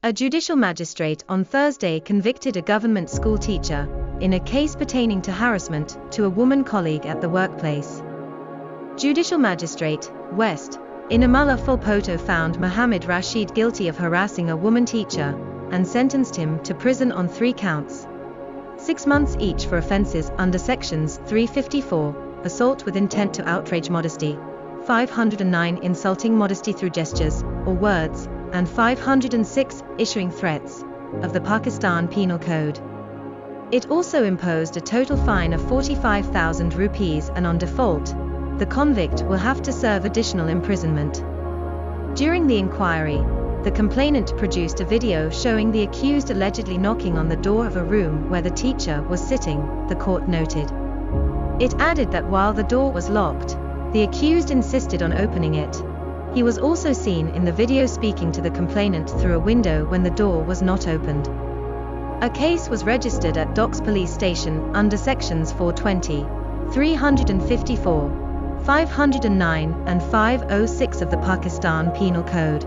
A judicial magistrate on Thursday convicted a government school teacher, in a case pertaining to harassment, to a woman colleague at the workplace. Judicial Magistrate, West, Inaamullah Phulpoto found Muhammad Rashid guilty of harassing a woman teacher, and sentenced him to prison on 3 counts. 6 months each for offences under Sections 354, assault with intent to outrage modesty, 509 insulting modesty through gestures or words, and 506 issuing threats, of the Pakistan Penal Code. It also imposed a total fine of 45,000 rupees, and on default, the convict will have to serve additional imprisonment. During the inquiry, the complainant produced a video showing the accused allegedly knocking on the door of a room where the teacher was sitting, the court noted. It added that while the door was locked, the accused insisted on opening it. He was also seen in the video speaking to the complainant through a window when the door was not opened. A case was registered at Docks Police Station under Sections 420, 354, 509 and 506 of the Pakistan Penal Code.